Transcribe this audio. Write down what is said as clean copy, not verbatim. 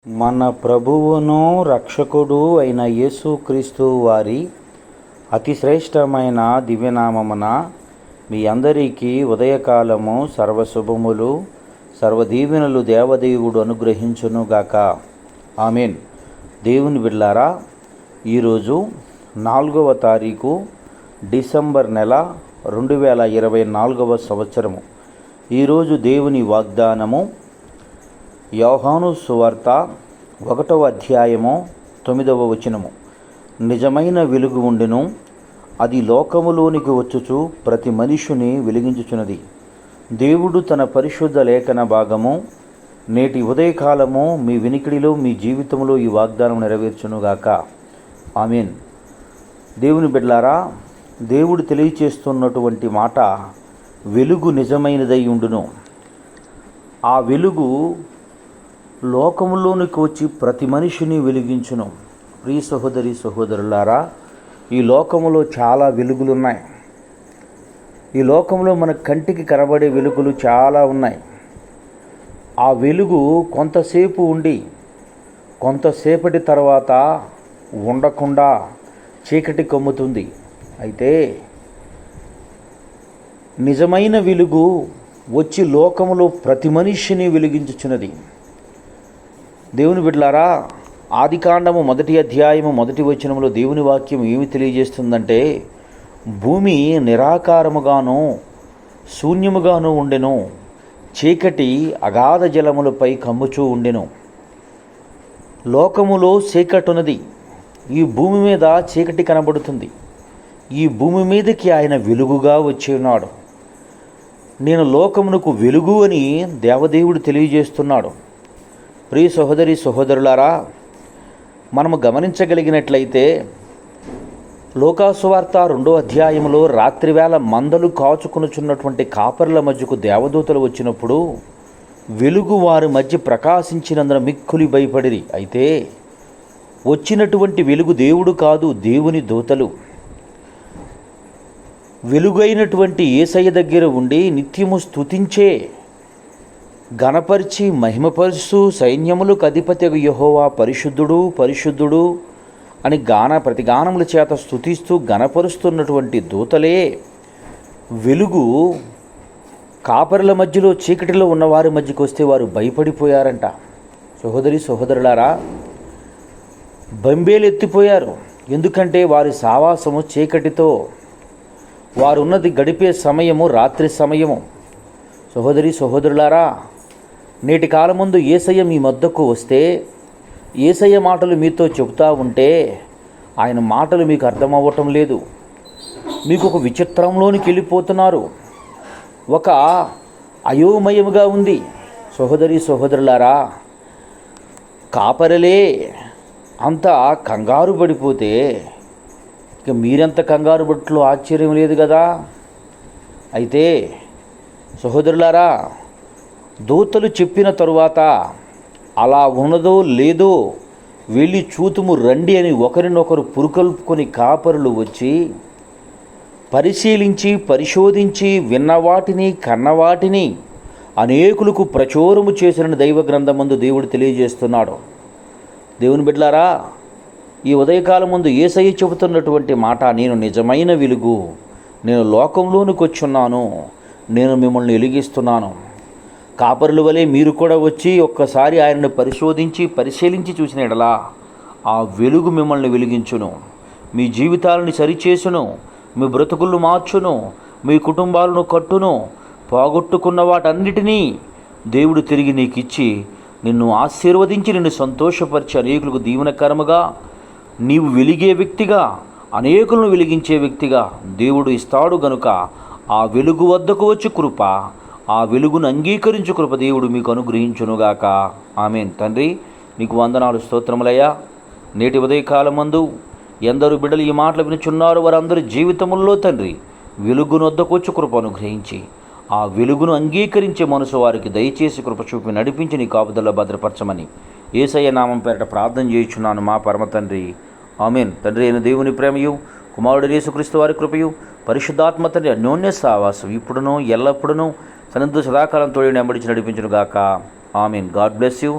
మన ప్రభువును రక్షకుడు అయిన యేసుక్రీస్తు వారి అతి శ్రేష్టమైన దివ్యనామమున మీ అందరికీ ఉదయకాలము సర్వశుభములు సర్వదీవెనలు దేవదేవుడు అనుగ్రహించునుగాక. ఆమెన్. దేవుని బిడ్డలారా, ఈరోజు 4వ తారీఖు డిసెంబర్ నెల 2024 సంవత్సరము. ఈరోజు దేవుని వాగ్దానము యోహాను సువార్త 1వ అధ్యాయము 9వ వచనము. నిజమైన వెలుగు ఉండును, అది లోకములోనికి వచ్చుచు ప్రతి మనుషుని వెలిగించుచున్నది. దేవుడు తన పరిశుద్ధ లేఖన భాగము నేటి ఉదయకాలము మీ వినికిడిలో మీ జీవితంలో ఈ వాగ్దానం నెరవేర్చునుగాక. ఆమేన్. దేవుని బిడ్డలారా, దేవుడు తెలియచేస్తున్నటువంటి మాట, వెలుగు నిజమైనదై ఉండును. ఆ వెలుగు లోకములోనికి వచ్చి ప్రతి మనిషిని వెలిగించును. ప్రియ సహోదరి సహోదరులారా, ఈ లోకములో చాలా వెలుగులున్నాయి. ఈ లోకంలో మన కంటికి కనబడే వెలుగులు చాలా ఉన్నాయి. ఆ వెలుగు కొంతసేపు ఉండి కొంతసేపటి తర్వాత ఉండకుండా చీకటి కమ్ముతుంది. అయితే నిజమైన వెలుగు వచ్చి లోకములో ప్రతి మనిషిని వెలిగించుచున్నది. దేవుని బిడ్డలారా, ఆదికాండము 1వ అధ్యాయము 1వ వచనములో దేవుని వాక్యం ఏమి తెలియజేస్తుందంటే, భూమి నిరాకారముగాను శూన్యముగాను ఉండెను, చీకటి అగాధ జలములపై కమ్ముచూ ఉండెను. లోకములో చీకటున్నది. ఈ భూమి మీద చీకటి కనబడుతుంది. ఈ భూమి మీదకి ఆయన వెలుగుగా వచ్చి ఉన్నాడు. నేను లోకమునకు వెలుగు అని దేవదేవుడు తెలియజేస్తున్నాడు. ప్రియ సహోదరి సహోదరులారా, మనము గమనించగలిగినట్లయితే లోకాసువార్త 2వ అధ్యాయంలో రాత్రివేళ మందలు కాచుకొనుచున్నటువంటి కాపర్ల మధ్యకు దేవదూతలు వచ్చినప్పుడు వెలుగు వారి మధ్య ప్రకాశించినందున మిక్కులి భయపడిరి. అయితే వచ్చినటువంటి వెలుగు దేవుడు కాదు, దేవుని దూతలు. వెలుగైనటువంటి యేసయ్య దగ్గర ఉండి నిత్యము స్తుతించే, గణపరిచి మహిమపరుస్తూ సైన్యములకు అధిపతియగు యెహోవా పరిశుద్ధుడు పరిశుద్ధుడు అని ప్రతిగానముల చేత స్తుతిస్తూ గణపరుస్తున్నటువంటి దూతలే వెలుగు కాపరుల మధ్యలో చీకటిలో ఉన్నవారి మధ్యకు వస్తే వారు భయపడిపోయారంట. సహోదరి సహోదరులారా, బంబేలు ఎత్తిపోయారు. ఎందుకంటే వారి సావాసము చీకటితో, వారు ఉన్నది గడిపే సమయము రాత్రి సమయము. సహోదరి సహోదరులారా, నేటి కాలముందు యేసయ్య మీ వద్దకు వస్తే, యేసయ్య మాటలు మీతో చెబుతూ ఉంటే ఆయన మాటలు మీకు అర్థమవ్వటం లేదు. మీకు ఒక విచిత్రంలోనికి వెళ్ళిపోతున్నారు. ఒక అయోమయముగా ఉంది. సహోదరి సహోదరులారా, కాపరలే అంత కంగారు పడిపోతే ఇక మీరెంత కంగారు పట్లో ఆశ్చర్యం లేదు కదా. అయితే సహోదరులారా, దూతలు చెప్పిన తరువాత అలా ఉన్నదో లేదో వెళ్ళి చూతుము రండి అని ఒకరినొకరు పురుకొల్పుకొని కాపరులు వచ్చి పరిశీలించి పరిశోధించి విన్నవాటిని కన్నవాటిని అనేకులకు ప్రచురము చేసిన దైవ గ్రంథమందు దేవుడు తెలియజేస్తున్నాడు. దేవుని బిడ్డలారా, ఈ ఉదయకాలం ముందు యేసయ్య చెబుతున్నటువంటి మాట, నేను నిజమైన వెలుగు, నేను లోకంలోనికి వచ్చున్నాను, నేను మిమ్మల్ని వెలిగిస్తున్నాను. కాపరుల వలె మీరు కూడా వచ్చి ఒక్కసారి ఆయనను పరిశీలించి చూసిన ఎడలా ఆ వెలుగు మిమ్మల్ని వెలిగించును, మీ జీవితాలను సరిచేసును, మీ బ్రతుకులను మార్చును, మీ కుటుంబాలను కట్టును. పోగొట్టుకున్న వాటన్నిటినీ దేవుడు తిరిగి నీకు ఇచ్చి నిన్ను ఆశీర్వదించి నిన్ను సంతోషపరిచి అనేకులకు దీవెనకరముగా నీవు వెలిగే వ్యక్తిగా, అనేకులను వెలిగించే వ్యక్తిగా దేవుడు ఇస్తాడు. గనుక ఆ వెలుగు వద్దకు వచ్చి కృప, ఆ వెలుగును అంగీకరించు కృప దేవుడు మీకు అనుగ్రహించునుగాక. ఆమేన్. తండ్రి, నీకు వందనాలు, స్తోత్రములయ్యా. నేటి ఉదయకాలమందు ఎందరు బిడ్డలు ఈ మాటలు వినుచున్నారో వారందరి జీవితముల్లో తండ్రి వెలుగును వద్దకు వచ్చి కృప అనుగ్రహించి ఆ వెలుగును అంగీకరించే మనసు వారికి దయచేసి కృప చూపి నడిపించి నీ కాపుదల్లో భద్రపరచమని యేసయ్య నామం పేరట ప్రార్థన చేయుచున్నాను మా పరమ తండ్రి. ఆమేన్. తండ్రి అయిన దేవుని ప్రేమయు, కుమారుడు యేసుక్రీస్తు వారి కృపయు, పరిశుద్ధాత్మ తండ్రి అన్యోన్య సహవాసం ఇప్పుడును ఎల్లప్పుడూ సదాకాలం తోడి నెంబడించి నడిపించును గాక. ఆమేన్. God bless you.